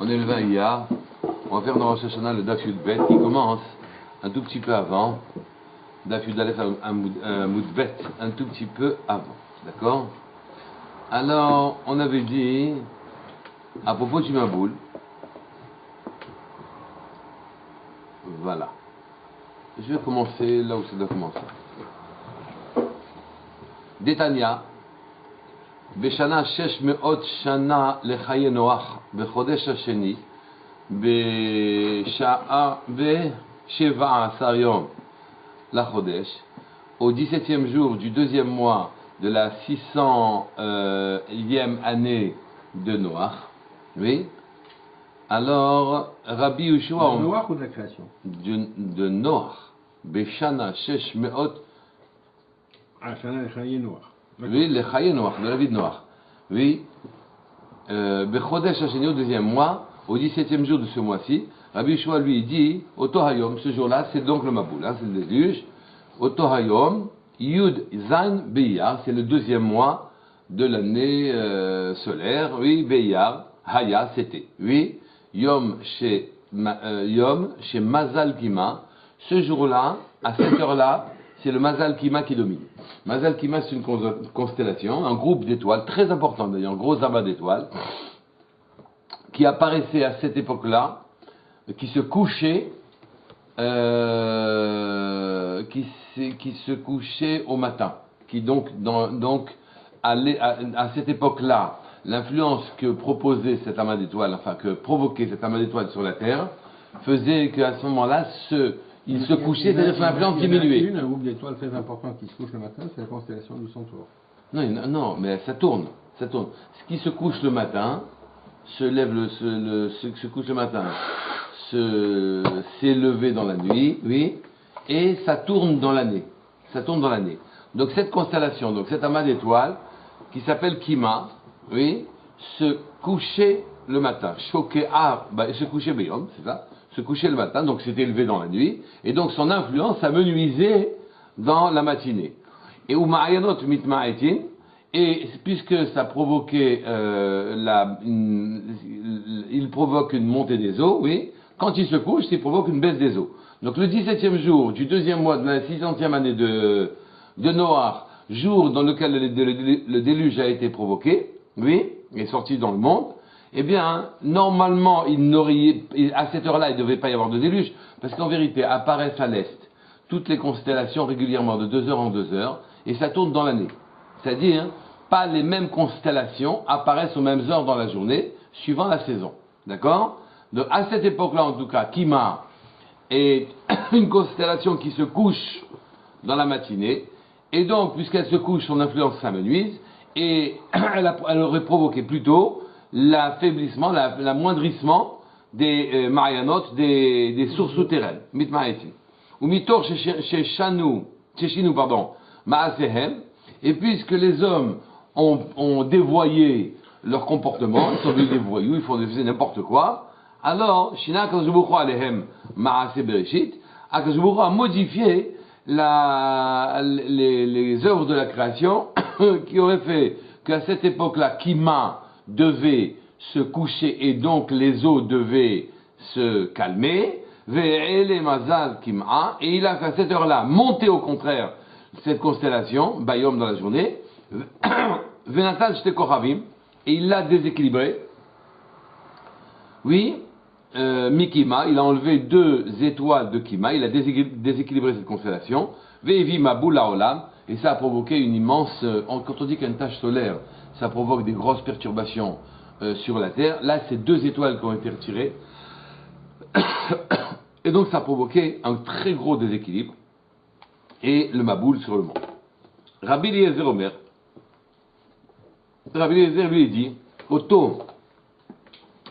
On est le 20 Iyar. On va faire dans Rosh Hashanah le Daf Yud Bet qui commence un tout petit peu avant. Daf Yud Aleph Amud Bet un tout petit peu avant. D'accord? Alors, on avait dit à propos du Maboul. Voilà. Je vais commencer là où ça doit commencer. Détania. בשנה 600 שנה לחיי נוח, בחודש השני, ב-17 יום לחודש, au 17e jour du deuxième mois de la 600e année de Noach, oui. Alors, Rabbi Yehoshua... De Noach ou de la création? De Noach. Beshana 600... Ah, Shana Lechaye Noach. Oui, le Chaye Noach, de la vie de Noach. Oui. Bechodesh Hasheni, au deuxième mois, au 17e jour de ce mois-ci, Rabbi Yehoshua lui dit, Oto Hayom, ce jour-là, c'est donc le Maboul, hein, c'est le déluge. Oto Hayom, Yud Zain Beiyar, c'est le deuxième mois de l'année solaire. Oui, Beiyar, Haya, c'était. Oui, Yom chez Mazal Kima, ce jour-là, à cette heure-là, c'est le Mazal Kima qui domine. Mazal Kima, c'est une constellation, un groupe d'étoiles, très important d'ailleurs, un gros amas d'étoiles, qui apparaissait à cette époque-là, qui se couchait, qui se couchait au matin. Qui donc à cette époque-là, l'influence que proposait cet amas d'étoiles, enfin que provoquait cet amas d'étoiles sur la Terre, faisait qu'à ce moment-là, il se couchait, c'est-à-dire son influence diminuait. Un groupe d'étoiles très important qui se couche le matin, c'est la constellation du Centaure. Non, mais ça tourne. Ce qui se couche le matin, se couche le matin, s'est levé dans la nuit, oui, et ça tourne dans l'année. Donc cette constellation, donc cet amas d'étoiles, qui s'appelle Kima, oui, se couchait le matin. Se couchait Beyom, c'est ça. Se couchait le matin, donc s'était levé dans la nuit, et donc son influence amenuisait dans la matinée. Et Umayanot mitma'etin, et puisque ça provoquait il provoque une montée des eaux, oui, quand il se couche, il provoque une baisse des eaux. Donc le 17e jour du deuxième mois de la 600e année de Noach, jour dans lequel le déluge a été provoqué, oui, est sorti dans le monde, eh bien, normalement, à cette heure-là, il ne devait pas y avoir de déluge, parce qu'en vérité, apparaissent à l'est toutes les constellations régulièrement de 2 heures en 2 heures, et ça tourne dans l'année. C'est-à-dire, pas les mêmes constellations apparaissent aux mêmes heures dans la journée, suivant la saison. D'accord? Donc, à cette époque-là, en tout cas, Kima est une constellation qui se couche dans la matinée, et donc, puisqu'elle se couche, son influence s'amenuise, et elle aurait provoqué plutôt l'affaiblissement, l'amoindrissement des Marianotes, des sources souterraines. Mitma'etin. Ou mitor sheshinu, ma'asehem. Et puisque les hommes ont dévoyé leur comportement, ils sont devenus des voyous, ils faisaient n'importe quoi, alors, Shina Akazubuchu alehem ma'ase bereshit, Akazubuchu a modifié les œuvres de la création qui auraient fait qu'à cette époque-là, Kima devait se coucher et donc les eaux devaient se calmer. Ve'ele mazal kim'a, et il a qu'à cette heure-là monté au contraire cette constellation, Bayom dans la journée. Ve'natal shte kochavim, et il l'a déséquilibré. Oui, Mikima, il a enlevé 2 étoiles de Kima, il a déséquilibré cette constellation. Ve'evi mabul haolam, et ça a provoqué une immense. Quand on dit qu'une tache solaire, ça provoque des grosses perturbations sur la Terre. Là, c'est 2 étoiles qui ont été retirées. Et donc, ça a provoqué un très gros déséquilibre. Et le Maboul sur le monde. Rabbi Eliezer Omer. Rabbi Eliezer lui dit, Oto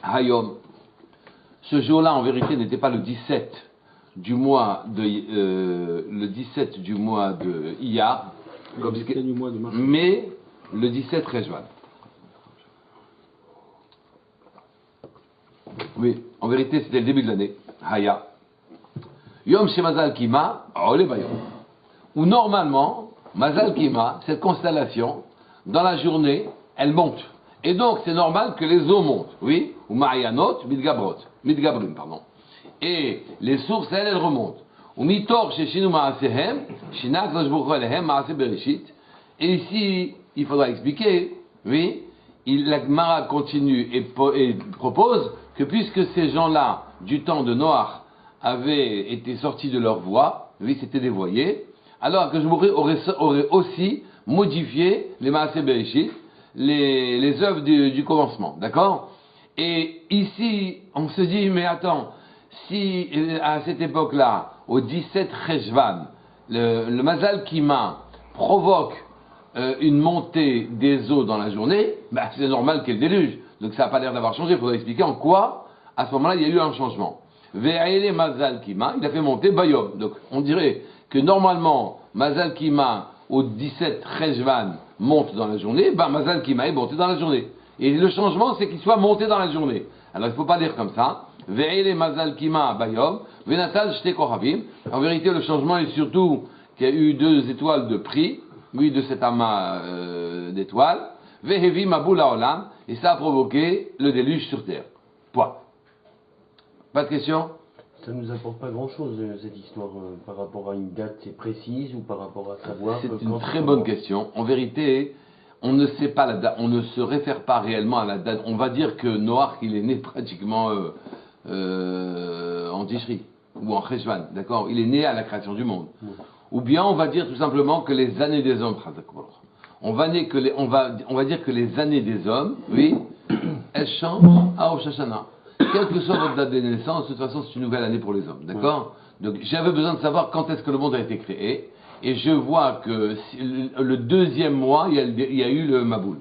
Hayom, ce jour-là, en vérité, n'était pas le 17 du mois de Iyar, mais le 17 Rejvan. Oui, en vérité, c'était le début de l'année. Haya. Yom chez Mazal Kima, Ole Bayom. Où normalement, Mazal Kima, cette constellation, dans la journée, elle monte. Et donc, c'est normal que les eaux montent, oui, ou Ma'ayanot, Midgabrim, pardon. Et les sources, elles remontent. Ou Mitor, Sheshinu Ma'asehem, Shinak, Lashbuchu Alehem, Ma'ase Bereshit. Et ici, il faudra expliquer, oui, la Gemara continue et propose que puisque ces gens-là, du temps de Noach, avaient été sortis de leur voie, oui, c'était dévoyé, alors que je aurait aussi modifié les Maaseh Bereshit, les œuvres du commencement, d'accord? Et ici, on se dit, mais attends, si à cette époque-là, au 17 Cheshvan, le Mazal Kima provoque une montée des eaux dans la journée, bah, c'est normal qu'il y ait le déluge. Donc ça n'a pas l'air d'avoir changé, il faudrait expliquer en quoi, à ce moment-là, il y a eu un changement. Ve'aele Mazal Kima, il a fait monter Bayom. Donc on dirait que normalement, Mazal Kima, au 17 Cheshvan, monte dans la journée, ben Mazal Kima est monté dans la journée. Et le changement, c'est qu'il soit monté dans la journée. Alors il ne faut pas dire comme ça. Ve'aele Mazal Kima Bayom, Ve'natal Shte Kohavim. En vérité, le changement est surtout qu'il y a eu 2 étoiles de prix, oui, de cet amas d'étoiles. Ve'hevi Mabul Haolam, et ça a provoqué le déluge sur terre. Point. Pas de question? Ça ne nous apporte pas grand-chose, cette histoire, par rapport à une date précise ou par rapport à savoir... C'est une très bonne question. En vérité, on ne sait pas la date, on ne se réfère pas réellement à la date. On va dire que Noach, il est né pratiquement en Tishri, ou en Cheshvan, d'accord? Il est né à la création du monde. Oui. Ou bien on va dire tout simplement que les années des hommes, on va dire que les années des hommes, oui, elles changent à Rosh Hashanah. Quelle que soit votre date de naissance, de toute façon, c'est une nouvelle année pour les hommes, d'accord? Donc, j'avais besoin de savoir quand est-ce que le monde a été créé, et je vois que le deuxième mois, il y a eu le Maboul.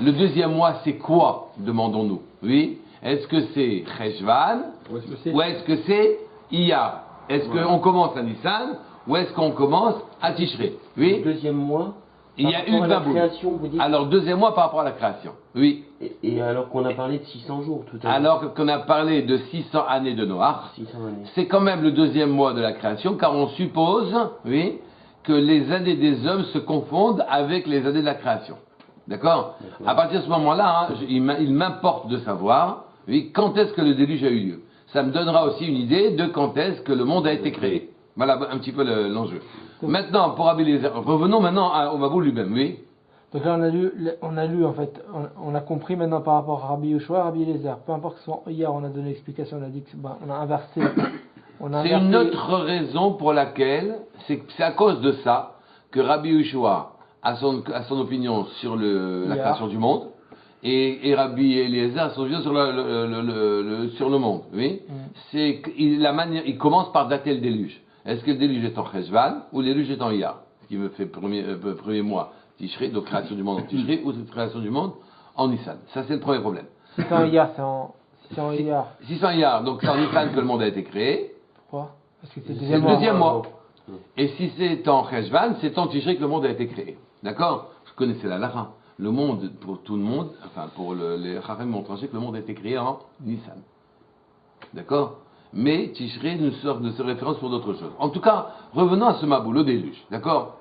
Le deuxième mois, c'est quoi, demandons-nous? Oui? Est-ce que c'est Cheshvan, ou est-ce que c'est Iyar? Est-ce qu'on commence à Nissan, ou est-ce qu'on commence à Tishré? Oui? Le deuxième mois? Il y a eu le Maboul. Alors, deuxième mois par rapport à la création. Oui. Et alors qu'on a parlé de 600 jours tout à l'heure. Alors qu'on a parlé de 600 années de Noach, c'est quand même le deuxième mois de la création, car on suppose, oui, que les années des hommes se confondent avec les années de la création. D'accord? À partir de ce moment-là, hein, il m'importe de savoir, oui, quand est-ce que le déluge a eu lieu. Ça me donnera aussi une idée de quand est-ce que le monde a été créé. Voilà un petit peu l'enjeu. Maintenant, pour revenons maintenant au Maboul lui-même, oui. Donc là, on a lu en fait, on a compris maintenant par rapport à Rabbi Yoshua, Rabbi Eliezer. Peu importe que ce soit, hier on a donné l'explication, on a dit que on a inversé. C'est une autre raison pour laquelle, c'est à cause de ça que Rabbi Yoshua a son opinion sur la création du monde, et Rabbi Eliezer a son opinion sur sur le monde. Oui, c'est il commence par dater le déluge. Est-ce que le déluge est en Cheshvan ou le déluge est en Iyar? Ce qui me fait premier mois Tishré, donc création du monde en Tishré, ou création du monde en Nissan. Ça, c'est le premier problème. Si c'est en Iyar, c'est en Iyar. Si c'est en Iyar, donc c'est en Nissan que le monde a été créé. Pourquoi? Parce que c'est le deuxième mois. Et si c'est en Cheshvan, c'est en Tishré que le monde a été créé. D'accord? Vous connaissez la Lara. Le monde, pour tout le monde, enfin, pour les Chachamim ont tranché que le monde a été créé en Nissan. D'accord? Mais Tishré nous sort de ce référence pour d'autres choses. En tout cas, revenons à ce Maboul, au déluge. D'accord?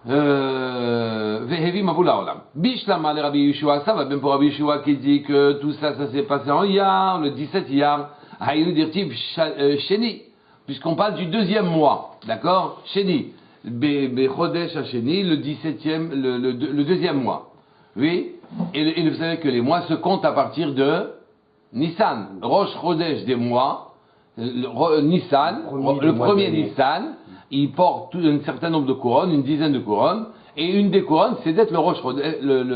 Vehevi Maboul Haolam. Bishlama le Rabbi Yeshua, ça va bien pour Rabbi Yeshua qui dit que tout ça, ça s'est passé en Iyar, le 17 Iyar, Haïnu Dirtib Sheni, puisqu'on parle du deuxième mois. D'accord? Sheni. Bechodesh Hasheni, le 17e, le deuxième mois. Oui? Et vous savez que les mois se comptent à partir de Nissan, Rosh Chodesh des mois, Nissan, le premier Nissan, il porte un certain nombre de couronnes, une dizaine de couronnes, et une des couronnes, c'est d'être le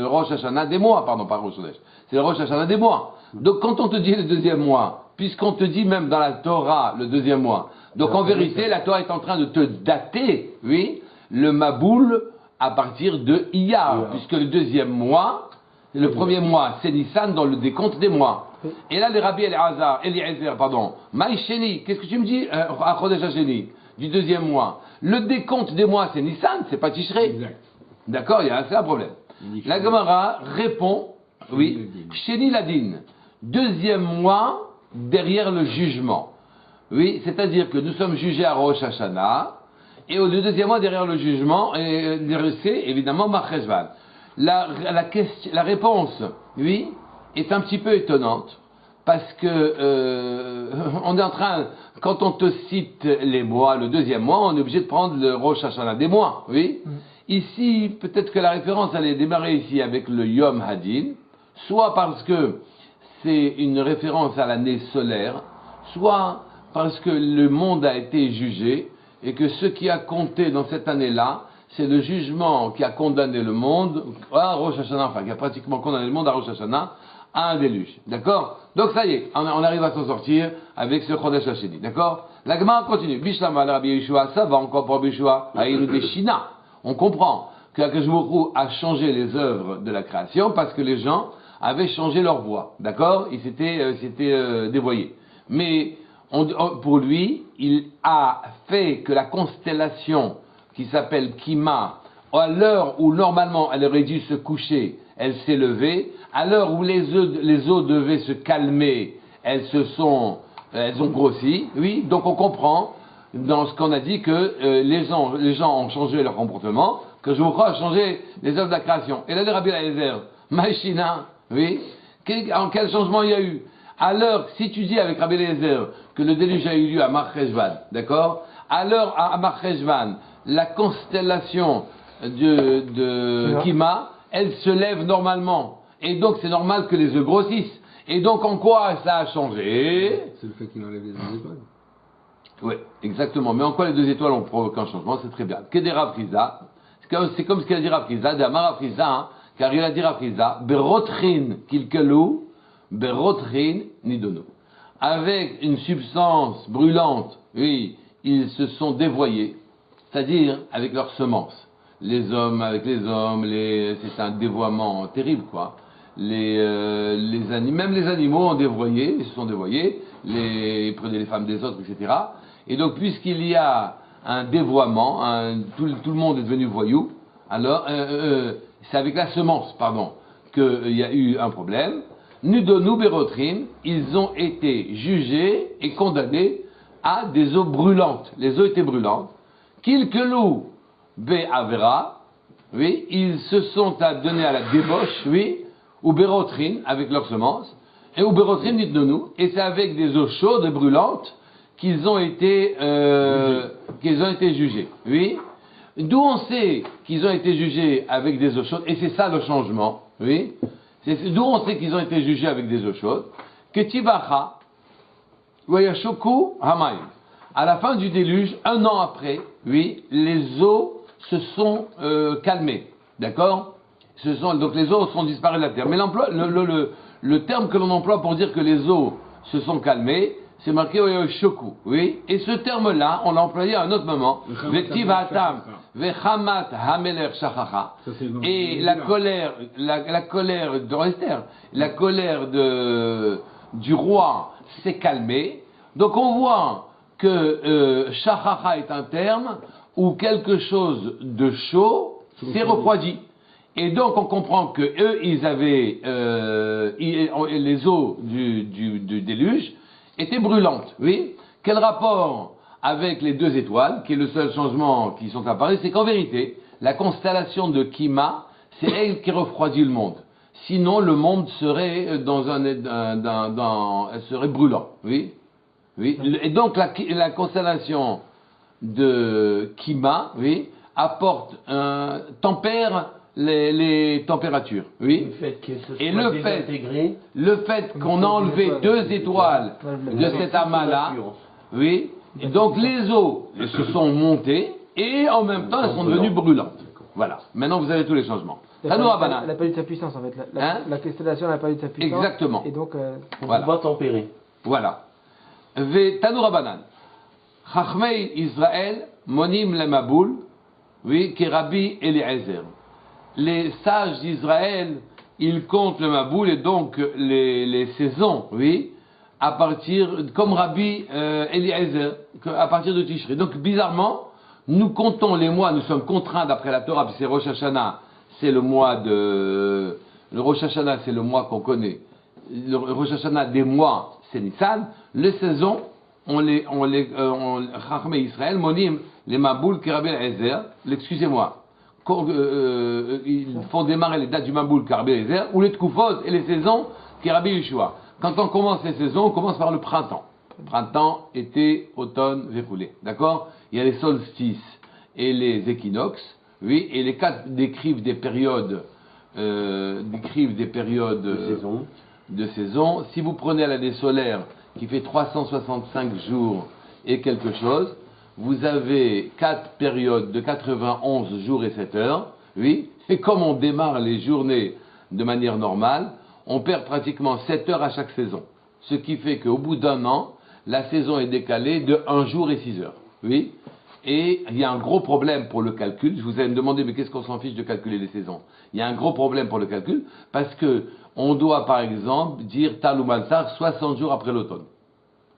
Rosh Hashanah des mois, pardon, pas Rosh Chodesh, c'est le Rosh Hashanah des mois. Donc quand on te dit le deuxième mois, puisqu'on te dit même dans la Torah le deuxième mois, donc en vérité, la Torah est en train de te dater, oui, le Maboul à partir de Iyar, puisque le deuxième mois, le premier mois, c'est Nissan dans le décompte des mois. Et là, les Rabbi Eliezer, Maïcheni, qu'est-ce que tu me dis, à Chodesh Hasheni, du deuxième mois? Le décompte des mois, c'est Nissan, c'est pas Tishré. D'accord, c'est un problème. La Gemara répond, oui, Sheni Ladin, deuxième mois derrière le jugement. Oui, c'est-à-dire que nous sommes jugés à Rosh Hashanah, et au deuxième mois derrière le jugement, c'est évidemment Mar Cheshvan. la réponse, oui, est un petit peu étonnante. Parce que on est en train, quand on te cite les mois, le deuxième mois, on est obligé de prendre le Rosh Hashanah des mois, oui. Ici, peut-être que la référence allait démarrer ici avec le Yom Hadin, soit parce que c'est une référence à l'année solaire, soit parce que le monde a été jugé et que ce qui a compté dans cette année-là, c'est le jugement qui a condamné le monde à Rosh Hashanah, enfin qui a pratiquement condamné le monde à Rosh Hashanah, à un déluge. D'accord? Donc ça y est, on arrive à s'en sortir avec ce Chodesh Hasheni. D'accord? La Gemara continue. Bishlama al Rabbi Yeshua, ça va encore pour Rabbi Yeshua. Aïnou des Shina. On comprend que Akadosh Baruch Hu a changé les œuvres de la création parce que les gens avaient changé leur voie. D'accord? Ils s'étaient dévoyés. Mais pour lui, il a fait que la constellation qui s'appelle Kima, à l'heure où normalement elle aurait dû se coucher, elle s'est levée. À l'heure où les eaux devaient se calmer, elles ont grossi. Oui, donc on comprend dans ce qu'on a dit que les gens ont changé leur comportement, que je vous crois a changé les œuvres de la création. Et là, le Rabbi Eliezer, Maïchina, oui, en quel changement il y a eu? À l'heure, si tu dis avec Rabbi Eliezer que le déluge a eu lieu à Marcheshvan, d'accord? À l'heure à Marcheshvan, la constellation de Kima, elle se lève normalement. Et donc c'est normal que les œufs grossissent. Et donc en quoi ça a changé? C'est le fait qu'il enlève les deux étoiles. Oui, exactement. Mais en quoi les deux étoiles ont provoqué un changement? C'est très bien. Kedera Friza, c'est comme ce qu'il a dit Rafriza, d'Amar Rafriza, hein, car il a dit Rafriza, Berotrin Kilkelou, Berotrin Nidono. Avec une substance brûlante, oui, ils se sont dévoyés, c'est-à-dire avec leurs semences. Les hommes avec les hommes, c'est un dévoiement terrible, quoi. Même les animaux ont dévoyé, ils se sont dévoyés, ils prenaient les femmes des autres, etc. Et donc, puisqu'il y a un dévoiement, tout le monde est devenu voyou, alors, c'est avec la semence, pardon, qu'il y a eu un problème. Nudonu Berotrim, ils ont été jugés et condamnés à des eaux brûlantes. Les eaux étaient brûlantes. Kilkelou Be'avera, oui, ils se sont donnés à la débauche, oui, ou Berotrin, avec leurs semences, et ou Berotrin, dites-nous, et c'est avec des eaux chaudes et brûlantes qu'ils ont été jugés, oui. D'où on sait qu'ils ont été jugés avec des eaux chaudes, et c'est ça le changement, oui. D'où on sait qu'ils ont été jugés avec des eaux chaudes, que Tibacha, Wayashoku Hamayim. À la fin du déluge, un an après, oui, les eaux se sont calmées, d'accord? Donc les eaux sont disparues de la terre. Mais le terme que l'on emploie pour dire que les eaux se sont calmées, c'est marqué Shoku, oui. Et ce terme-là, on l'a employé à un autre moment. Vektivatam, vechamat hameler shachacha. Et la colère dans Esther, la colère du roi s'est calmée. Donc on voit que shachacha est un terme où quelque chose de chaud s'est refroidi. Et donc on comprend que eux, ils avaient les eaux du déluge étaient brûlantes, oui. Quel rapport avec les deux étoiles, qui est le seul changement qui sont apparus, c'est qu'en vérité, la constellation de Kima, c'est elle qui refroidit le monde. Sinon, le monde serait elle serait brûlant, oui. Oui. Et donc la constellation de Kima, oui, tempère les températures, oui. Le fait que ce soit et désintégré, le fait qu'on a enlevé deux étoiles de cet amas-là, oui, et donc les eaux se sont montées et en même temps elles sont devenues brûlantes. Voilà. Maintenant vous avez tous les changements. Elle n'a pas eu de sa puissance en fait. La constellation n'a pas eu de sa puissance. Exactement. Et donc, on ne peut pas tempérer. Voilà. Tanoura Banan. Chachmei Israël monim le maboul, oui, qui Rabbi Eliezer. Les sages d'Israël, ils comptent le maboul et donc les saisons, oui, à partir, comme Rabbi Eliezer, à partir de Tishri. Donc bizarrement, nous comptons les mois, nous sommes contraints d'après la Torah, puis c'est Rosh Hashanah, c'est le mois le Rosh Hashanah, c'est le mois qu'on connaît. Le Rosh Hashanah des mois, c'est Nissan. Les saisons, Chachmei Israël, Monim, les Maboul, Rabbi Eliezer, excusez-moi, ils font démarrer les dates du Maboul Karbi Eliezer, ou les Tkufot et les saisons qui Rabbi Yeshua. Quand on commence les saisons, on commence par le printemps. Printemps, été, automne, verroulé. D'accord? Il y a les solstices et les équinoxes, oui, et les quatre décrivent des périodes, de saison. Si vous prenez l'année solaire qui fait 365 jours et quelque chose, vous avez 4 périodes de 91 jours et 7 heures, oui, et comme on démarre les journées de manière normale, on perd pratiquement 7 heures à chaque saison. Ce qui fait qu'au bout d'un an, la saison est décalée de 1 jour et 6 heures, oui. Et il y a un gros problème pour le calcul. Je vous allez me demander, mais qu'est-ce qu'on s'en fiche de calculer les saisons? Il y a un gros problème pour le calcul, parce que on doit, par exemple, dire Tal ou Malsar 60 jours après l'automne.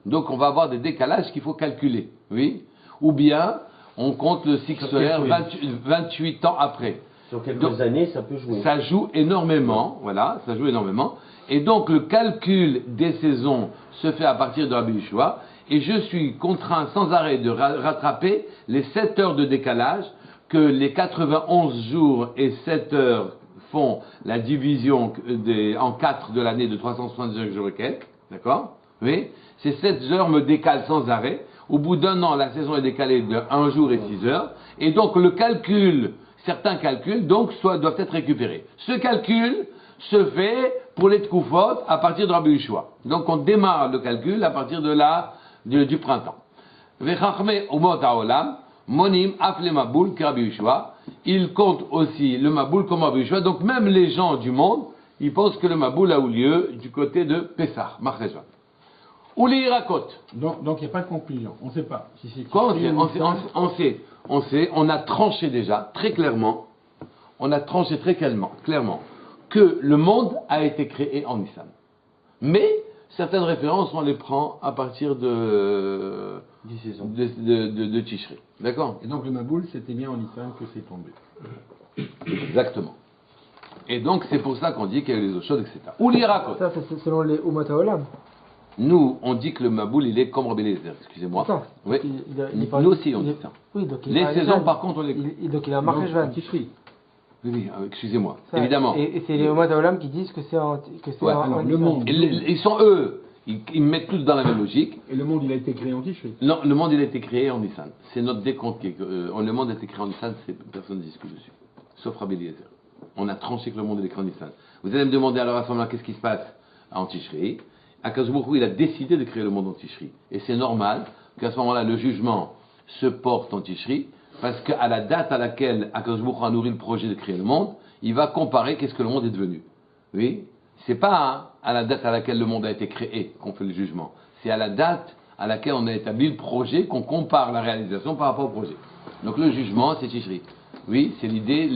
Donc on va avoir des décalages qu'il faut calculer, oui. Ou bien, on compte le cycle solaire 28 ans après. Sur quelques années, ça peut jouer. Ça joue énormément, voilà, ça joue énormément. Et donc le calcul des saisons se fait à partir de Rabbi Yeshua, et je suis contraint sans arrêt de rattraper les 7 heures de décalage que les 91 jours et 7 heures font la division en 4 de l'année de 365 jours et quelques, d'accord? Oui, ces 7 heures me décalent sans arrêt. Au bout d'un an, la saison est décalée de 1 jour et 6 heures, et donc le calcul, certains calculs, donc, doivent être récupérés. Ce calcul se fait pour les Tkufot à partir de Rabbi Yeshua. Donc on démarre le calcul à partir du printemps. Vechachme umot haolam, monim af le maboul que Rabbi Yeshua. Il compte aussi le maboul comme Rabbi Yeshua. Donc même les gens du monde, ils pensent que le maboul a eu lieu du côté de Pessah, Marcheshvan. Ou les Irakot. Donc il n'y a pas de conclusion. On ne sait pas. Si c'est Quoi, on sait, on a tranché déjà, très clairement, clairement, que le monde a été créé en Nissan. Mais, certaines références, on les prend à partir de Tishri. D'accord? Et donc le Maboul, c'était bien en Nissan que c'est tombé. Exactement. Et donc, c'est pour ça qu'on dit qu'il y a eu les eaux chaudes, etc. Ou l'Irakot. Ça, c'est selon les Umat Haolam. Nous, on dit que le Maboul, il est comme Rabbi Eliezer, excusez-moi. Ça, Oui. parle- Nous aussi, on dit ça. Oui, donc Les saisons, par contre, on les... donc il a marqué Shvan. Tishri. Oui, excusez-moi, évidemment. Et c'est les Umat Haolam qui disent que c'est Ouais, en alors, le Nissan. monde. Ils sont eux, ils mettent tous dans la même logique. Et le monde, il a été créé en Tishri. Non, le monde, il a été créé en Nissan. C'est notre décompte qui est que le monde a été créé en Nissan, personne ne discute dessus. Sauf Rabbi Eliezer. On a tranché que le monde est créé en Nissan. Vous allez me demander alors à ce moment-là, qu'est-ce qui se passe en Tishri? Akadosh Baruch Hu, il a décidé de créer le monde en Tishri. Et c'est normal qu'à ce moment-là, le jugement se porte en Tishri, parce qu'à la date à laquelle Akadosh Baruch Hu a nourri le projet de créer le monde, il va comparer qu'est-ce que le monde est devenu. Oui? C'est pas à la date à laquelle le monde a été créé qu'on fait le jugement. C'est à la date à laquelle on a établi le projet qu'on compare la réalisation par rapport au projet. Donc le jugement, c'est Tishri. Oui, c'est l'idée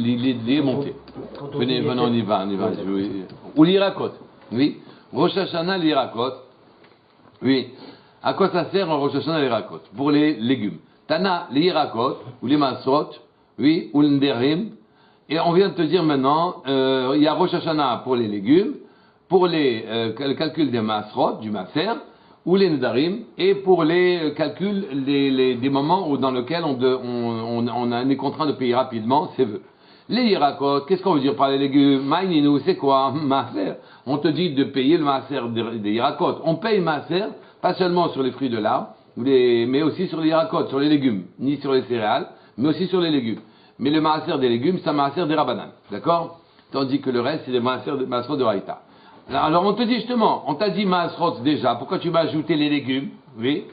est montée. Venez, on y va. Ou l'Irakot. Oui. Rosh Hashanah, l'Irakot. Oui. À quoi ça sert en Rosh Hashanah, l'Irakot? Pour les légumes. Tana, l'Irakot, ou les Masrot, oui, ou l'Nderim. Et on vient de te dire maintenant, il y a Rosh Hashanah pour les légumes, pour le calcul des Masrot, du Maser, ou les Nedarim, et pour les calculs des moments dans lesquels on est contraint de payer rapidement ses vœux. Les Irakot, qu'est-ce qu'on veut dire par les légumes? Maïninou, c'est quoi? Maaser. On te dit de payer le Maaser des Irakot. On paye Maaser, pas seulement sur les fruits de l'arbre, mais aussi sur les Irakot, sur les légumes, ni sur les céréales, mais aussi sur les légumes. Mais le Maaser des légumes, c'est un Maaser des Rabanan. D'accord? Tandis que le reste, c'est des Maaser de Raïta. Alors on te dit justement, on t'a dit Maasrot déjà, pourquoi tu m'as ajouté les légumes? Oui.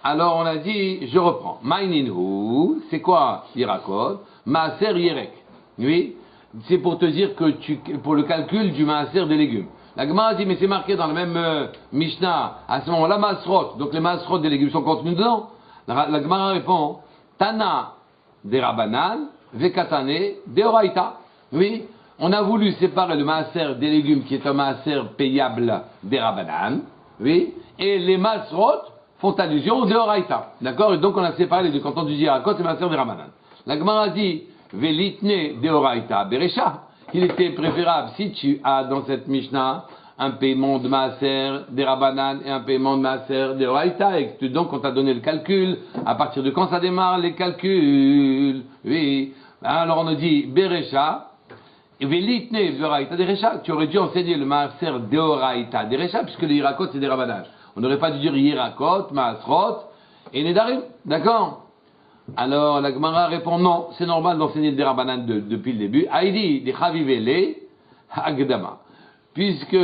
Alors on a dit, je reprends. Maininhu, c'est quoi Irakot? Maaser Yerek. Oui. C'est pour te dire que pour le calcul du Maaser des légumes. La Gemara dit, mais c'est marqué dans le même Mishnah, à ce moment-là, Maasrot. Donc les Maasrot des légumes sont contenus dedans. La Gemara répond, Tana des Rabanan, Vekatane des Oraita. Oui. On a voulu séparer le maaser des légumes, qui est un maaser payable des Rabanan, oui, et les masrot font allusion au Deoraita, d'accord? Et donc on a séparé les deux. Quand on dit Irakot, c'est maaser des Rabanan. La Gemara dit, Velitne Deoraita Berecha, il était préférable, si tu as dans cette Mishnah un paiement de maaser des Rabanan et un paiement de maaser des Oraita, et que donc on t'a donné le calcul, à partir de quand ça démarre les calculs, oui. Alors on a dit Berecha, Velitne Beoraita Derecha. Tu aurais dû enseigner le Maaser Deoraita Derecha, puisque les Yirakot c'est des Rabanaj. On n'aurait pas dû dire Yirakot, Maasrot et Nedarim. D'accord? Alors la Gemara répond non, c'est normal d'enseigner des Rabanan depuis le début. Aïdi, des Chavivele, Agdama. Puisque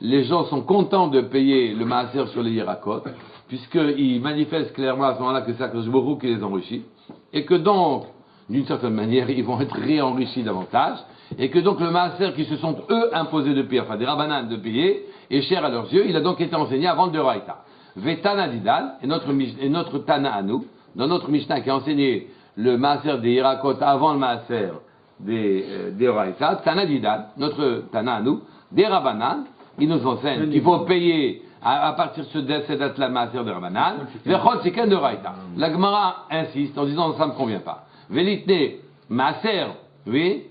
les gens sont contents de payer le Maaser sur les Yirakot, puisqu'ils manifestent clairement à ce moment-là que c'est Akadosh Baruch Hu qui les enrichit, et que donc, d'une certaine manière, ils vont être réenrichis davantage, et que donc le Maaser qui se sont eux imposés de payer, enfin des Rabanan de payer, est cher à leurs yeux, il a donc été enseigné avant le Deoraita. Vetana Didal, et notre Tana à nous, dans notre Mishnah qui a enseigné le Maaser des Yirakot avant le Maaser des Deoraita, Tana Didal, notre Tana à nous, des Rabanan, il nous enseigne qu'il faut payer à partir de cette date-là le Maaser de Rabanan, Vechot c'est qu'un Deoraita. La Gemara insiste en disant ça ne me convient pas. Velitne Maaser, oui,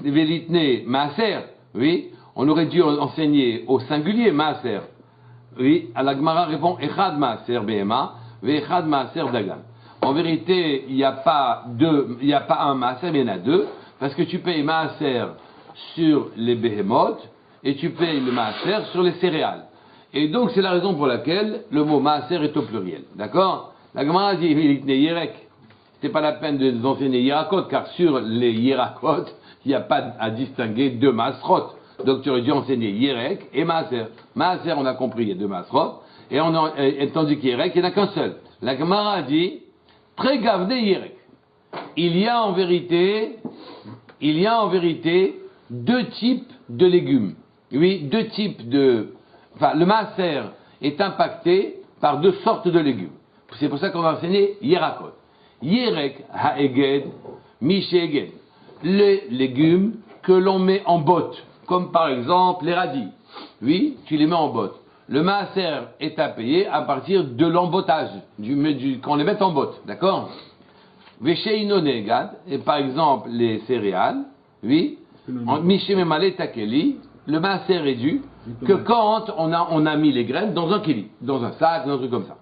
Velitne Maaser, oui, on aurait dû enseigner au singulier Maaser. Oui, à la Gemara répond Echad Maaser Behema, Echad Maaser Dagan. En vérité, il n'y a pas un Maaser, mais il y en a deux, parce que tu payes Maaser sur les Behemoth et tu payes le Maaser sur les céréales. Et donc c'est la raison pour laquelle le mot Maaser est au pluriel. D'accord? La Gemara dit Velitne Yerek. C'est pas la peine d'enseigner Yirakot, car sur les Yirakot, il n'y a pas à distinguer deux Maasrot. Donc tu aurais dû enseigner Yerek et Maaser. Maaser, on a compris, il y a deux Maasrot, et tandis qu'Yerek, il n'y en a qu'un seul. La Gemara dit, très gavde Yerek. Il y a en vérité deux types de légumes. Oui, deux types de... Enfin, le Maaser est impacté par deux sortes de légumes. C'est pour ça qu'on va enseigner Yerakot. Yerek ha'eged, mishe-eged. Les légumes que l'on met en botte, comme par exemple les radis. Oui, tu les mets en botte. Le Maaser est à payer à partir de l'embottage, qu'on les met en botte, d'accord? Vesheino negad, et par exemple les céréales, oui, mishe-memale takeli, le Maaser est dû que quand on a mis les graines dans un kili, dans un sac, dans un truc comme ça.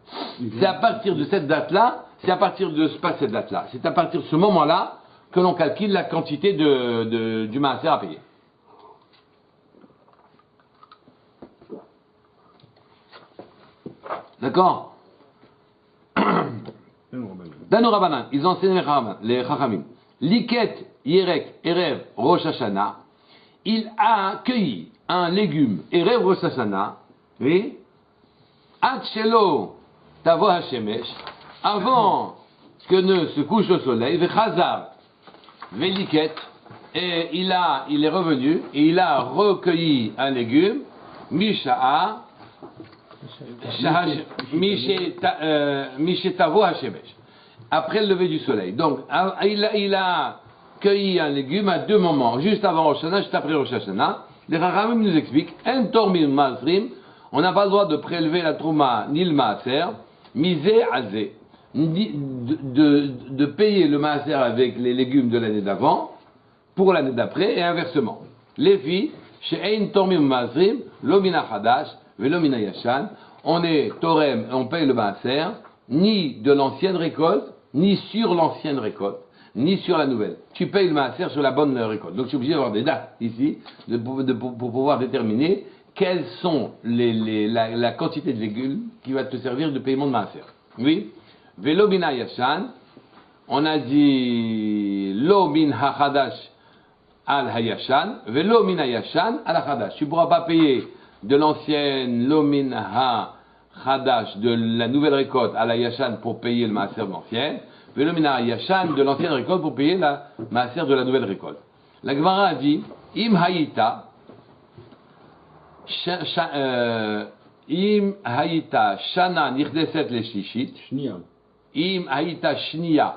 C'est à partir de cette date-là, c'est à partir de ce moment-là que l'on calcule la quantité du Maaser à payer. D'accord? Dano Rabanan, ils enseignent les Chachamim. Liket, Yerek, Erev, Rosh Hashanah, il a cueilli un légume, Erev Rosh Hashanah, oui, Atchelo, Tavo Hashemesh, avant que ne se couche le soleil, Vechazar, Veliket, et il est revenu, et il a recueilli un légume, Misha'a, Mishetavo Hashemesh, après le lever du soleil. Donc, il a cueilli un légume à deux moments, juste avant Rosh Hashanah, juste après Rosh Hashanah. Les Rachamim nous expliquent, En Tormim Masrim, on n'a pas le droit de prélever la Trouma ni le Maaser, Misé Azé, de payer le Maaser avec les légumes de l'année d'avant, pour l'année d'après, et inversement. Les filles, chez Ein Tormim Masrim, Lomina Hadash, Velomina Yashan, on est Torem, on paye le Maaser, ni de l'ancienne récolte, ni sur l'ancienne récolte, ni sur la nouvelle. Tu payes le Maaser sur la bonne récolte. Donc je suis obligé d'avoir des dates ici, pour pouvoir déterminer quelles sont la quantité de légumes qui va te servir de paiement de Maaser. Oui. Velo mina yashan, on a dit lo min hachadash al hayashan, velo min hayashan al hachadash. Tu ne pourras pas payer de l'ancienne lo min hachadash, de la nouvelle récolte à la yashan pour payer le Maaser de l'ancienne, velo min hayashan de l'ancienne récolte pour payer la Maaser de la nouvelle récolte. La Gemara a dit im hayita Im Haïta Shana Nirdeset le Shishit. Im Haïta Shnia.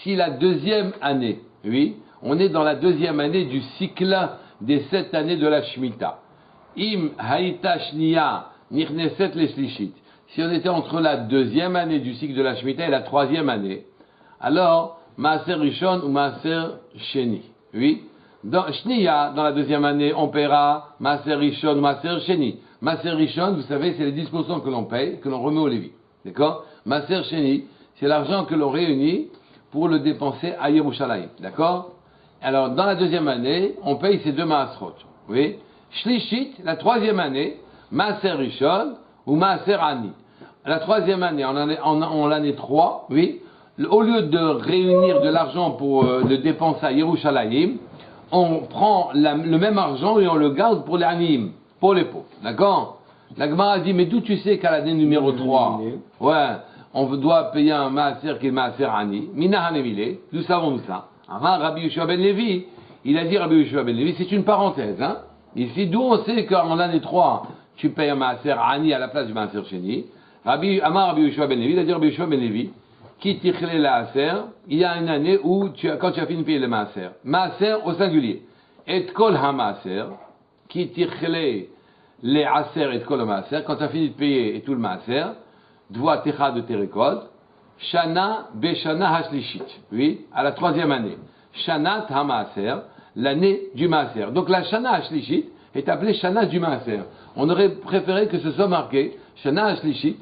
Si la deuxième année, oui, on est dans la deuxième année du cycle des 7 années de la Shemitah. Im Haïta Shnia Nirdeset le Shishit. Si on était entre la deuxième année du cycle de la Shemitah et la troisième année, alors Maaser Rishon ou Maaser Sheni. Oui. Dans Shniya, dans la deuxième année, on paiera Maaser Rishon, Maaser Sheni. Maaser Rishon, vous savez, c'est les 10% que l'on paye, que l'on remet au Lévi. D'accord? Maaser Sheni, c'est l'argent que l'on réunit pour le dépenser à Yerushalayim. D'accord? Alors, dans la deuxième année, on paye ces deux Maasrot. Oui? Shlishit, la troisième année, Maaser Rishon ou Maaser Ani. La troisième année, en l'année 3, oui, au lieu de réunir de l'argent pour le dépenser à Yerushalayim, on prend le même argent et on le garde pour les Aniyim, pour les pauvres. D'accord? La Gemara dit, mais d'où tu sais qu'à l'année numéro 3, ouais, on doit payer un Maaser qui est Maaser Ani, Mina Hanemile, d'où savons-nous ça? Enfin, Rabbi Yeshua ben Levi, il a dit Rabbi Yeshua ben Levi, c'est une parenthèse, hein? Ici, d'où on sait qu'en l'année 3, tu payes un Maaser Ani à la place du Maaser Sheni. Rabbi Yeshua ben Levi, il a dit Rabbi Yeshua ben Levi, qui tichlé la Aser, il y a une année où, quand tu as fini de payer le Maaser, Maaser au singulier, et kol ha-Maaser, qui tichlé les Aser et kol ha-Maaser, quand tu as fini de payer et tout le Maaser, dvoa techa de tes récoltes, Shana Beshana Hashlishit, oui, à la troisième année. Shana ha-Maaser, l'année du Maaser. Donc la Shana Hashlishit est appelée Shana du Maaser. On aurait préféré que ce soit marqué Shana Hashlishit,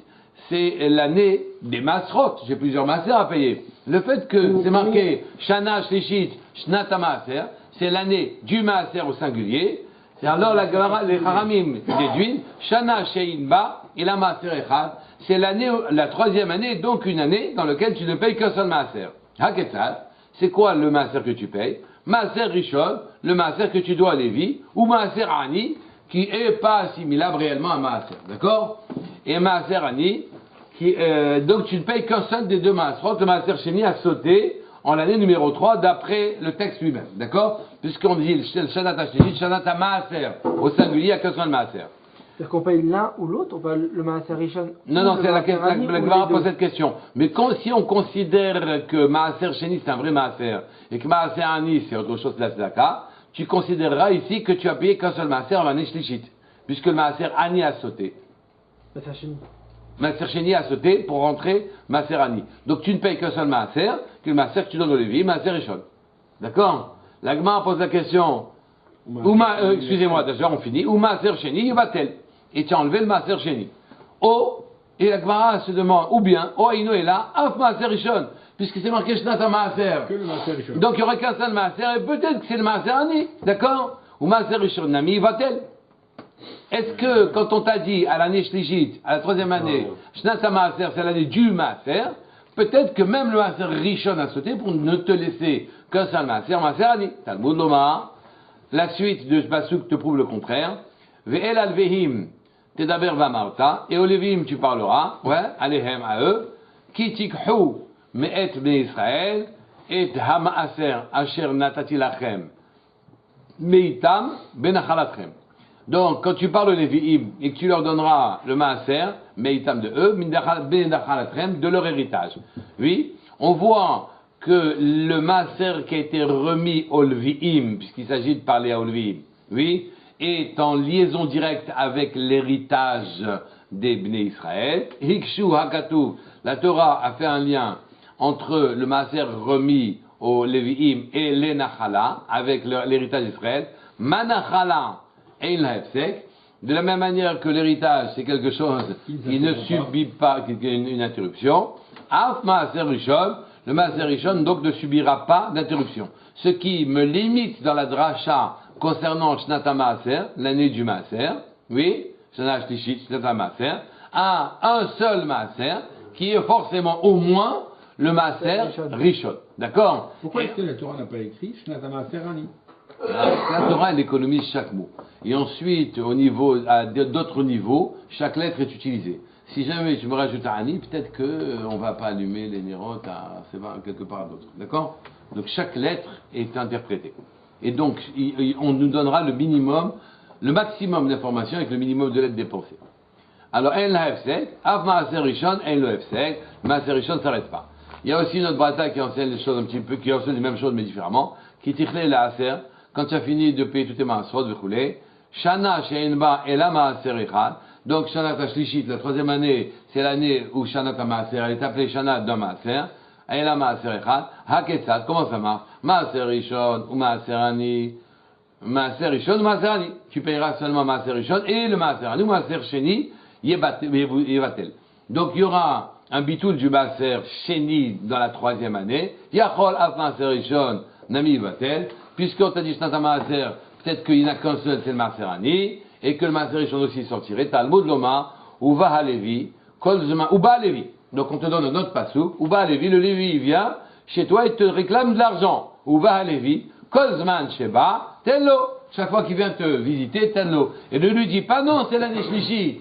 c'est l'année des Masrot. J'ai plusieurs Maaser à payer. Le fait que c'est marqué Shana Hashlishit, Shnat ha-Maaser, c'est l'année du Maaser au singulier. C'est alors les Haramim déduisent Shana Sheinba et la Maaser Echad. C'est l'année, la troisième année, donc une année dans laquelle tu ne payes qu'un seul Maaser. Haketzad, c'est quoi le Maaser que tu payes? Maaser Rishon, le Maaser que tu dois à Lévi, ou Maaser Ani, qui est pas assimilable réellement à Maaser. D'accord? Et Maaser Ani, donc tu ne payes qu'un seul des deux Maaserot. Le Maaser Sheni a sauté en l'année numéro 3 d'après le texte lui-même. D'accord? Puisqu'on dit le Shanat HaSheni, Shanat HaMaaser, au singulier, il n'y a qu'un seul Maaser. C'est-à-dire qu'on paye l'un ou l'autre, on paye le Maaser Rishon. Non, c'est la Gemara pose cette question. Mais si on considère que Maaser Sheni c'est un vrai Maaser et que Maaser Ani c'est autre chose de la Tzedaka, tu considéreras ici que tu as payé qu'un seul Maaser en l'année Shlishit, puisque le Maaser Ani a sauté. Maaser Sheni. Maaser Sheni a sauté pour rentrer Maaser Ani. Donc tu ne payes qu'un seul Maaser, que le Maaser que tu donnes au Lévi, Maaser Rishon. D'accord? La Gemara pose la question. Excusez-moi, déjà on finit. Ou Maaser Sheni, Yivatel. Et tu as enlevé le Maaser Sheni. Et la Gemara se demande, ou bien, Ino est là, Af Maaser Rishon, puisque c'est marqué Shnat HaMaaser. Que le Maaser Rishon. Donc il n'y aurait qu'un seul Maaser, et peut-être que c'est le Maaser Ani, d'accord? Ou Maaser Rishon, Nami, va-t-elle? Est-ce que, quand on t'a dit, à l'année Shlishit, à la troisième année, Shnat HaMaaser, c'est l'année du Maaser, peut-être que même le Maaser Rishon a sauté pour ne te laisser qu'un seul Maaser, Maaser Ani. Talmud Lomar, la suite de ce pasuk te prouve le contraire. Ve'el al-vehim, Tedaber Vamarta, et au Lévim tu parleras, ouais, alehem à eux, ki tikhu me'et bnei Israël, et hamaaser asher natati lachem, meitam benachalatchem. Donc, quand tu parles aux Lévim et que tu leur donneras le maaser, meitam de eux, benachalatchem, de leur héritage. Oui, on voit que le maaser qui a été remis aux Lévim, puisqu'il s'agit de parler aux Lévim, oui, est en liaison directe avec l'héritage des Bnei Israël. Hikshu Hakatuv, la Torah a fait un lien entre le Maaser remis aux Lévi'im et les Nachala, avec l'héritage d'Israël. Manachala et Hefsek, de la même manière que l'héritage c'est quelque chose qui ne subit pas une interruption. Af Maaser Rishon, le Maaser Rishon donc ne subira pas d'interruption. Ce qui me limite dans la dracha concernant Shnat HaMaaser, l'année du Maaser, oui, Shnat Shlishit, Shnat HaMaaser, à un seul Maaser, qui est forcément au moins le Maaser Rishon. D'accord? Pourquoi est-ce que la Torah n'a pas écrit Shnat HaMaaser Ani? La Torah, elle économise chaque mot. Et ensuite, à d'autres niveaux, chaque lettre est utilisée. Si jamais tu me rajoutes un Ani, peut-être qu'on ne va pas allumer les nérotes quelque part d'autre. D'accord? Donc chaque lettre est interprétée. Et donc, on nous donnera le minimum, le maximum d'informations avec le minimum de lettres dépensées. Alors, en la hefsek, av maaser rishon, en le hefsek, maaser rishon ne s'arrête pas. Il y a aussi notre brata qui enseigne les choses un petit peu, qui enseigne les mêmes choses mais différemment, qui tichle la aser, quand tu as fini de payer tous tes maaserot, v'choulé, shana she'enba ela maaser echad, donc shana tashlishit, la troisième année, c'est l'année où shana ta maaser, elle est appelée shana d'un maaser, ela maaser echad, haketzad, comment ça marche? Maaser rishon ou maaser ani, maaser rishon ou maaser ani, tu payeras seulement maaser rishon et le maaser ani ou maaser sheni, yevatel. Donc il y aura un bitoul du maaser sheni dans la 3e année, yachol af maaser rishon nami vatel, puisqu'on t'a dit shnat maaser, peut-être qu'il n'y en a qu'un seul, c'est le maaser ani, et que le maaser rishon aussi sortirait, talmud loma, ou va halevi, kol zman, ou ba levi. Donc on te donne un autre pasouk, ou ba levi, le levi il vient chez toi et te réclame de l'argent, ou va halevi, kol zman sheba, tello. Chaque fois qu'il vient te visiter, tenlo. Et ne lui dis pas non, c'est l'année shlichit.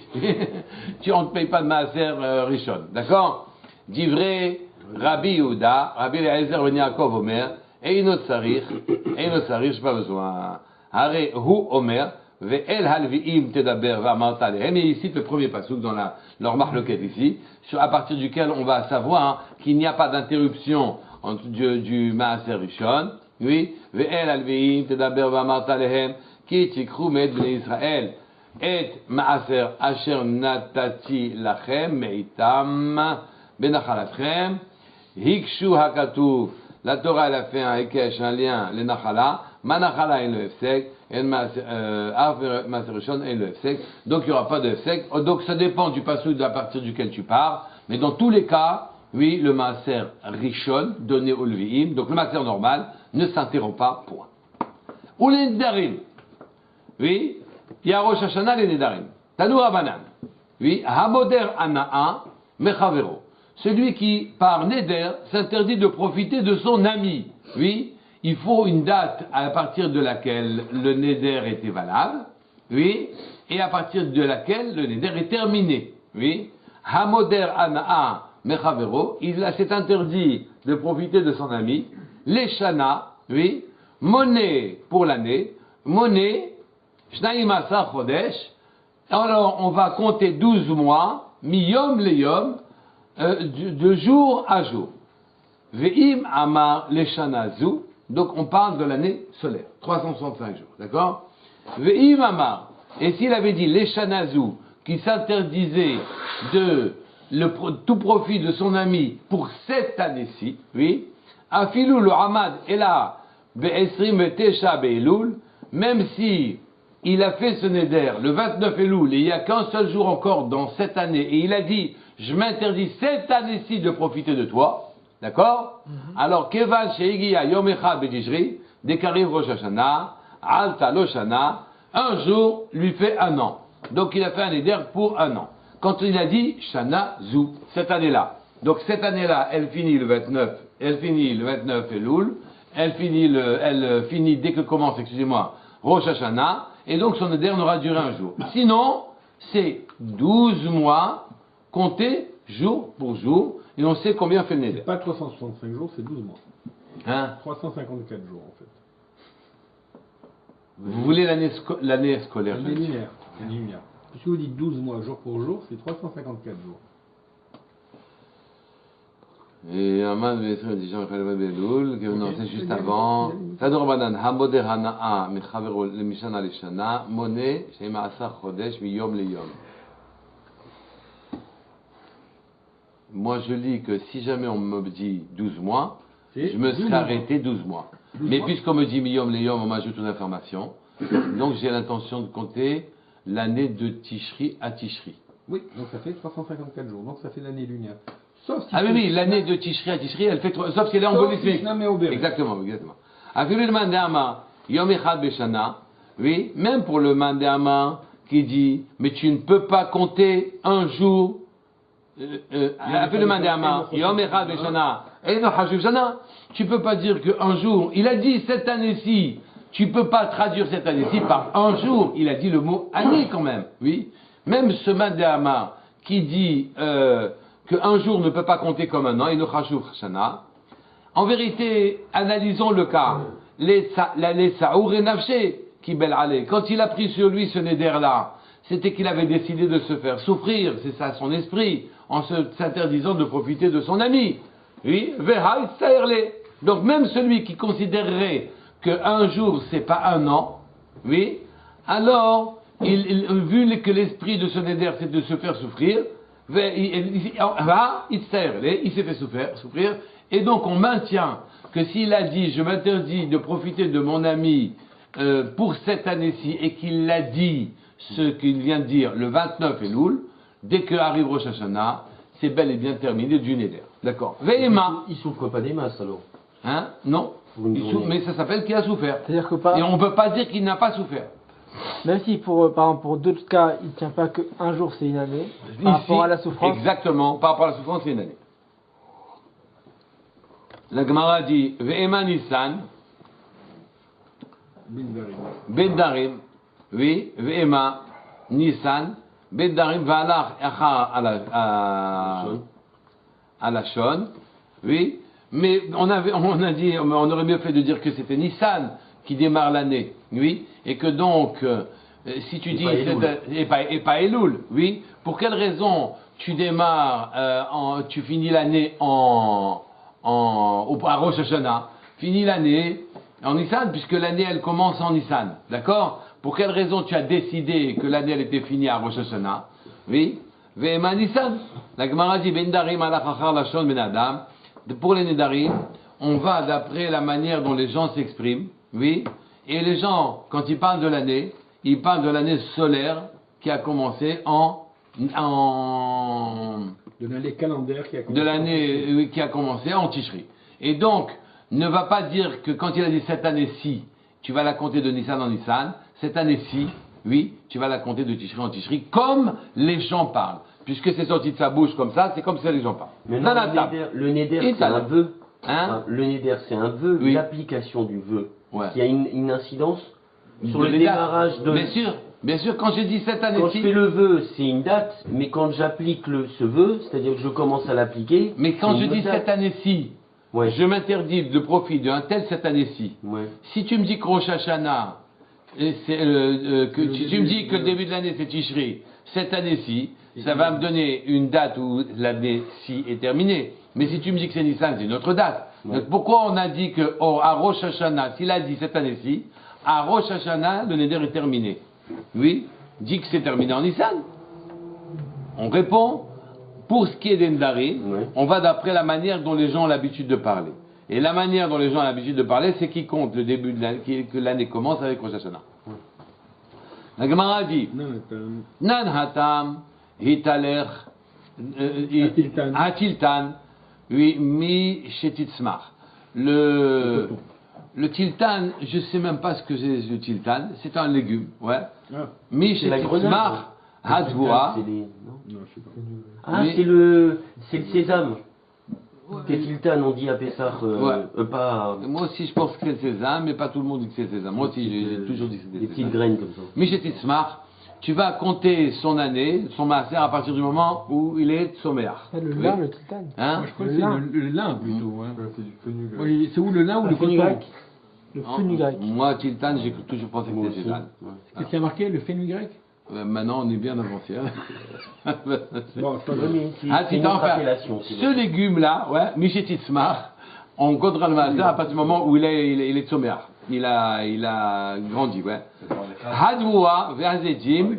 On ne te paye pas de maaser rishon. D'accord? Divrei Rabbi Yehuda, Rabbi Eliezer ben Yaakov Omer, Eino Tsarich, j'ai pas besoin. Hare Hu Omer, Ve'el Halvi'im Tedaber Va'amarta Alehem. Et ici, le premier pasouk dans leur marloquette ici, à partir duquel on va savoir qu'il n'y a pas d'interruption du maaser rishon. Oui, ve'el alveim tedaber v'amarta lehem ki tikru me'et bnei Israël et maaser asher natati lachem me'itam benachalatchem hikshu hakatuv. La Torah elle a fait un hekesh, un lien, les nachala, manachala en le hefsek, en maaser rishon en le hefsek. Donc il n'y aura pas de hefsek. Donc ça dépend du passouk à partir duquel tu pars, mais dans tous les cas, oui, le maaser rishon donné au leviim, donc le maaser normal ne s'interrompt pas, point. Ou les nedarim, oui, il y a Rosh Hashanah les nedarim. Tanou Rabanan, oui, hamoder ana'a mechavero. Celui qui, par neder, s'interdit de profiter de son ami, oui, il faut une date à partir de laquelle le neder était valable, oui, et à partir de laquelle le neder est terminé, oui. Hamoder ana'a mechavero, il s'est interdit de profiter de son ami. Les shana, oui, monnaie pour l'année, monnaie, shnaim asar chodesh, alors on va compter 12 mois, miyom leyom, de jour à jour. Ve'im amar les shana zu, donc on parle de l'année solaire, 365 jours, d'accord? Ve'im amar, et s'il avait dit les shana zu, qui s'interdisait de tout profit de son ami pour cette année-ci, oui, Afilou le Hamad est là, Be'esrim Tesha Be'elul, même si il a fait ce neder le 29 Elul, et il n'y a qu'un seul jour encore dans cette année, et il a dit, je m'interdis cette année-ci de profiter de toi, d'accord? Alors, Kevan Sheigia Yom Echad B'Tishri, Dekariv Rosh Hashanah, Alta Loshana, un jour lui fait un an. Donc il a fait un neder pour un an. Quand il a dit Shana Zu, cette année-là. Donc cette année-là, elle finit le 29 Elul, elle finit dès que commence, excusez-moi, Rosh Hashanah, et donc son neder n'aura duré un jour. Sinon, c'est 12 mois, comptés jour pour jour, et on sait combien fait le neder. C'est pas 365 jours, c'est 12 mois. Hein? 354 jours en fait. Vous voulez l'année scolaire? L'année lunaire. L'année lunaire. Si vous dites 12 mois jour pour jour, c'est 354 jours. Et Amad Vesrim dit Jean Khaled Beloul, non, c'est juste avant. Tador Banan, Hamoder Hana'a, Mechavero, le Mishana Leshana, Moné, Shema Asar Chodesh, Miyom Leyom. Moi je lis que si jamais on me dit 12 mois, je me serais arrêté 12 mois. Mais puisqu'on me dit Miyom Leyom, on m'ajoute une information. Donc j'ai l'intention de compter l'année de Tishri à Tishri. Oui, donc ça fait 354 jours, donc ça fait l'année lunaire. Sauf si ah oui, l'année de Tishri à Tishri, elle fait sauf si elle est en bolismique. Exactement. Afilu le mandama, Yom Echad Beshana, oui, même pour le mandama qui dit, mais tu ne peux pas compter un jour, Afilu le mandama, Yom Echad Beshana, Eino Hashuv Shana, tu peux pas dire qu'un jour, il a dit cette année-ci, tu peux pas traduire cette année-ci par un jour, il a dit le mot année quand même, oui. Même ce mandama qui dit qu'un jour ne peut pas compter comme un an, Eino Hashuv Shana, en vérité, analysons le cas. Les Saour et Nafshe, qui bel allé. Quand il a pris sur lui ce neder-là, c'était qu'il avait décidé de se faire souffrir, c'est ça son esprit, en s'interdisant de profiter de son ami. Oui, donc même celui qui considérerait qu'un jour c'est pas un an, oui, alors, vu que l'esprit de ce neder c'est de se faire souffrir, il s'est fait souffrir, et donc on maintient que s'il a dit je m'interdis de profiter de mon ami pour cette année-ci et qu'il l'a dit ce qu'il vient de dire le 29 Elul, dès que arrive Rosh Hashanah, c'est bel et bien terminé du Neder. D'accord. Ve'ema. Il souffre pas des masses alors. Hein? Non. Pour une journée. Mais ça s'appelle qu'il a souffert. C'est-à-dire que Et on ne peut pas dire qu'il n'a pas souffert. même si par exemple pour d'autres cas, il ne tient pas qu'un jour, c'est une année, par rapport à la souffrance. Exactement, par rapport à la souffrance, c'est une année. La Gemara dit Ve'ema Nissan, Bedarim, oui, Ve'ema Nissan, Bedarim, Valach, Achar à la Shon, oui, mais on a dit, on aurait mieux fait de dire que c'était Nissan qui démarre l'année, oui, et que donc, si tu dis, et pas Elul, oui, pour quelle raison tu démarres, tu finis l'année à Rosh Hashanah, finis l'année en Nissan, puisque l'année elle commence en Nissan, d'accord? Pour quelle raison tu as décidé que l'année elle était finie à Rosh Hashanah? Oui, Ve'ema Nissan. La Gemara dit Bendarim alach achar lashon ben Adam. Pour les Nedarim, on va d'après la manière dont les gens s'expriment, oui, et les gens, quand ils parlent de l'année, ils parlent de l'année solaire qui a commencé De l'année calendaire qui a commencé. de l'année qui a commencé en Tishri. Et donc, ne va pas dire que quand il a dit cette année-ci, tu vas la compter de Nissan en Nissan, cette année-ci, oui, tu vas la compter de Tishri en Tishri, comme les gens parlent. Puisque c'est sorti de sa bouche comme ça, c'est comme ça les gens parlent. Mais non, le Neder, c'est un vœu. Hein? Enfin, le Neder, c'est un vœu, Oui. l'application du vœu. Ouais. Qui a une incidence sur De le les dates. démarrage de. Bien sûr, quand j'ai dit cette Quand je année-ci, fais le vœu, c'est une date, mais quand j'applique ce vœu, c'est-à-dire que je commence à l'appliquer. mais quand c'est je une dis autre date. cette année-ci, Ouais. je m'interdis de profit d'un tel cette année-ci. Ouais. Si tu me dis que Rosh Hashanah, tu me dis que le début de l'année c'est Tishri, cette année-ci, ça va me donner une date où l'année-ci est terminée. Mais si tu me dis que c'est Nissan, c'est une autre date. Ouais. Donc pourquoi on a dit que à Rosh Hashanah, s'il a dit cette année-ci, à Rosh Hashanah, le Neder est terminé? Oui, dit que c'est terminé en Nissan. On répond, pour ce qui est d'Endari, Ouais. on va d'après la manière dont les gens ont l'habitude de parler. Et la manière dont les gens ont l'habitude de parler, c'est qu'ils comptent le début de l'année, que l'année commence avec Rosh Hashanah. La Gemara dit, Non, attends. Nan hatam, hitaler, Hatiltan. hatiltan, oui, mi shetitzmar. Le tiltan, je sais même pas ce que c'est le tiltan, c'est un légume, ouais. Ah, Mi C'est la grenade. shetitzmar, hadvoa. C'est les- non non, je sais pas. Ah, Mais- c'est le sésame. Ketiltan, on dit à Pessah, Ouais. pas Moi aussi, je pense que c'est le sésame, mais pas tout le monde dit que c'est le sésame. Moi aussi, j'ai toujours dit que c'était des le petites sésame. graines comme ça. Michetitzmar, tu vas compter son année, son maaser, à partir du moment où il est somméar. Le Oui. lin, le titan. Hein? Moi, je crois Le que c'est lin. le lin plutôt. Hein. C'est du fenugrec. Oui, c'est où le lin ou le coton? Le fenugrec. Moi, Tiltan, j'ai toujours pensé que Moi c'était aussi. sésame. Qu'est-ce qu'il y a marqué? Le fenugrec? Maintenant, on est bien avancé. Hein. Bon, c'est pas Oui, grave. mais c'est Ah, c'est si une t'en autre fais. appellation. Ce légume-là, ouais, Michetitzmar, on comptera le maaser à partir du moment où il est somméar. Il a grandi, ouais. Hadvoa ve'azetim,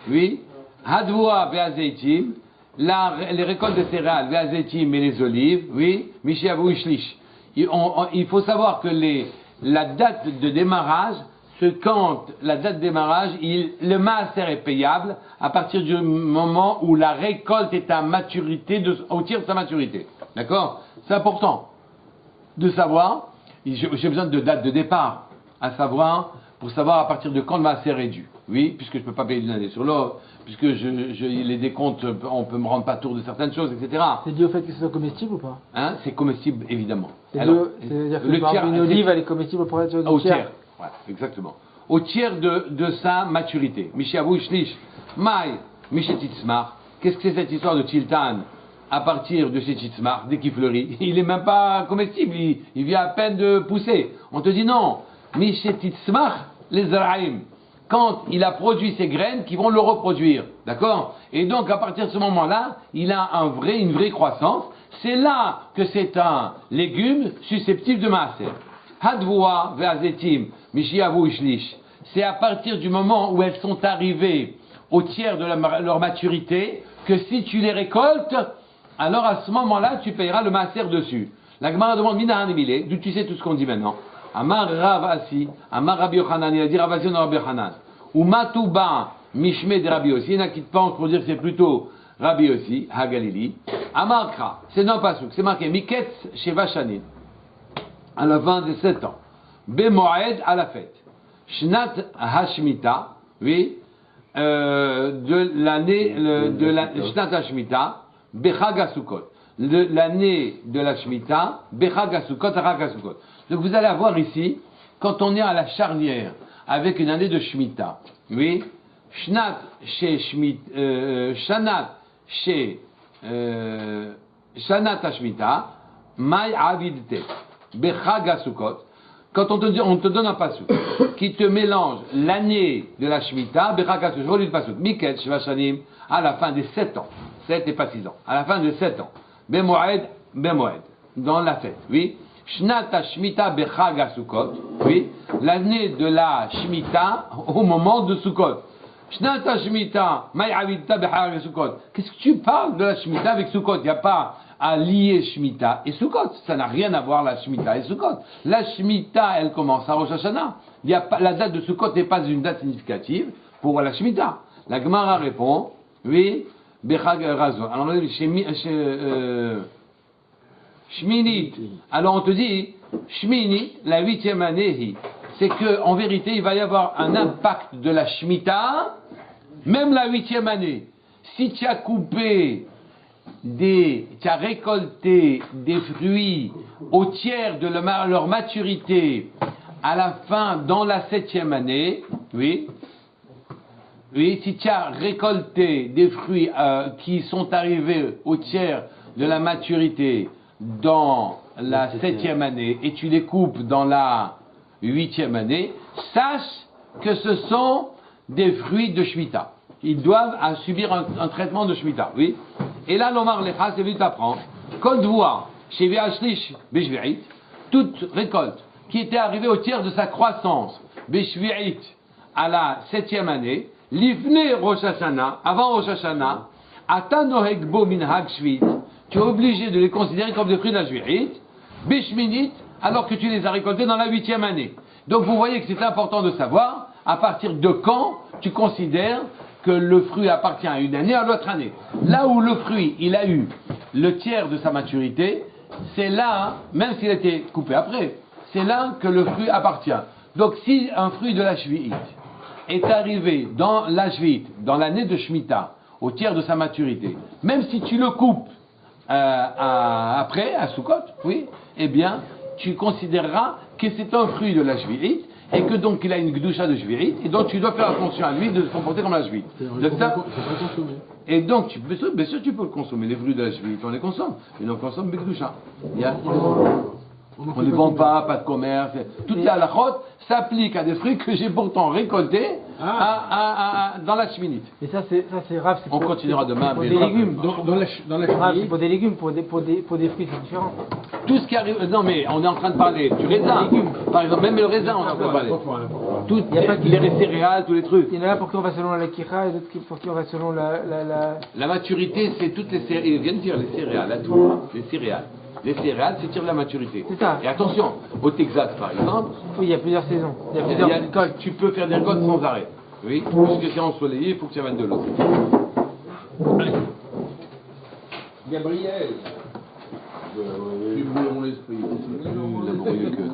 oui, Hadvoa ve'azetim, les récoltes de céréales, ve'azetim et les olives, oui, Mishiavu Ishlish. Il faut savoir que la date de démarrage, quand la date de démarrage, le maaser est payable à partir du moment où la récolte est à maturité, au tiers de sa maturité. D'accord? C'est important de savoir, j'ai besoin de date de départ, à savoir, pour savoir à partir de quand le maaser est dû. Oui, puisque je ne peux pas payer d'une année sur l'autre, puisque les décomptes, on peut me rendre pas tour de certaines choses, etc. C'est dû au fait que ce soit comestible ou pas? Hein, c'est comestible, évidemment. C'est-à-dire que le par tiers, exemple, une olive, elle est comestible pour être au du tiers. tiers. Ouais, exactement. Au tiers de sa maturité. Mishavu Shlish, Mai, Mishetitzmar. Qu'est-ce que c'est cette histoire de Tiltan à partir de Shetitzmar, dès qu'il fleurit? Il n'est même pas comestible, il vient à peine de pousser. On te dit non, Mishetitzmar, les Zaraïm. Quand il a produit ses graines qui vont le reproduire. D'accord? Et donc, à partir de ce moment-là, il a une vraie croissance. C'est là que c'est un légume susceptible de maaser. Hadvoa ve'azetim, mishiavu ishlish. C'est à partir du moment où elles sont arrivées au tiers de leur maturité que si tu les récoltes, alors à ce moment-là, tu payeras le maaser dessus. La Gemara demande Minahan Emile, d'où tu sais tout ce qu'on dit maintenant. Amar Rav Asi, Amar Rabbi Yochanan, il a dit Rav Asi, non Rabbi Yochanan. Ou Matouba, Mishme de Rabbi Yossi. Il y en a qui te pensent pour dire que c'est plutôt Rabbi aussi, Hagalili. Amarkra, c'est non pas c'est marqué Miketz Sheva Shanim, à la fin de 7 ans. Bemoed à la fête. Shnat Hashmita, oui, de l'année de la Shnat Hashmita, Bechag HaSukkot. L'année de la Shemitah, Bechag HaSukkot, Chag HaSukkot. Donc vous allez avoir ici, quand on est à la charnière, avec une année de Shemitah, oui, Shnat chez Shanat chez Shanat HaShemitah, Mai Avidte, Bechag HaSukkot. Quand on te donne un pasuk qui te mélange l'année de la Shemitah, Bechag HaSukkot, je relis le pasuk, Miket Sheva Shanim, à la fin des 7 ans, 7 et pas 6 ans, à la fin de 7 ans. Bemoed, dans la fête, oui. Shnat Shemitah Bechag HaSukkot, oui. L'année de la Shemitah au moment de Sukkot. Shnat Shemitah, Mai Avidta Bechag HaSukkot. Qu'est-ce que tu parles de la Shemitah avec Sukkot? Il n'y a pas à lier Shemitah et Sukkot. Ça n'a rien à voir la Shemitah et Sukkot. La Shemitah, elle commence à Rosh Hashanah. La date de Sukkot n'est pas une date significative pour la Shemitah. La Gemara répond, oui. Bechag Razon. Alors on dit Shminit. Alors on te dit Shminit, la 8e année, c'est que en vérité il va y avoir un impact de la Shemitah, même la 8e année. Si tu as coupé tu as récolté des fruits au tiers de leur maturité à la fin dans la 7e année, oui. Oui, si tu as récolté des fruits qui sont arrivés au tiers de la maturité dans la 7e année et tu les coupes dans la 8e année, sache que ce sont des fruits de Shemitah. Ils doivent subir un traitement de Shemitah, oui. Et là, l'Omar Lecha, c'est venu t'apprendre, Kol Dvoa, Shevi Ashlish Beshvi'it, toute récolte qui était arrivée au tiers de sa croissance, Beshvi'it, à la 7e année, Livne Rosh Hashanah, avant Rosh Hashanah, Ata Noheg Bo Minhag Shvit, tu es obligé de les considérer comme des fruits de la Shvi'it, Bishminit, alors que tu les as récoltés dans la 8e année. Donc vous voyez que c'est important de savoir à partir de quand tu considères que le fruit appartient à une année à l'autre année. Là où le fruit, il a eu le tiers de sa maturité, c'est là, même s'il a été coupé après, c'est là que le fruit appartient. Donc si un fruit de la Shvi'it est arrivé dans la Shvi'it, dans l'année de Shemitah, au tiers de sa maturité, même si tu le coupes après, à Sukkot, oui, eh bien, tu considéreras que c'est un fruit de la Shvi'it, et que donc il a une gdusha de Shvi'it, et donc tu dois faire attention à lui de se comporter comme la Shvi'it. C'est pas consommé. Et donc, bien sûr, tu peux le consommer, les fruits de la Shvi'it, on les consomme, mais on consomme Begdusha. On ne vend pas de commerce. Toutes les halachot s'appliquent à des fruits que j'ai pourtant récoltés dans la Shminit. Et ça c'est grave. On continuera demain. Pour des légumes. Dans la Grave, c'est Shvi'it, pour des légumes, pour des fruits, c'est différent. Tout ce qui arrive. Non, mais on est en train de parler du raisin. Par exemple, même le raisin, on est en train de parler. Toutes les céréales, tous les trucs. Il y en a pour qui on va selon la kira et d'autres pour qui on va selon la... La maturité, c'est toutes les céréales. Il vient de dire les céréales, à tout. Les céréales. Les céréales, c'est tir de la maturité. C'est ça. Et attention, au Texas par exemple, Oui, il y a plusieurs saisons. Il y a plusieurs récoltes. tu peux faire des récoltes sans arrêt. Oui, puisque c'est ensoleillé, il faut que tu amènes de l'eau. Gabriel. Plus brûlons l'esprit. Plus laborieux que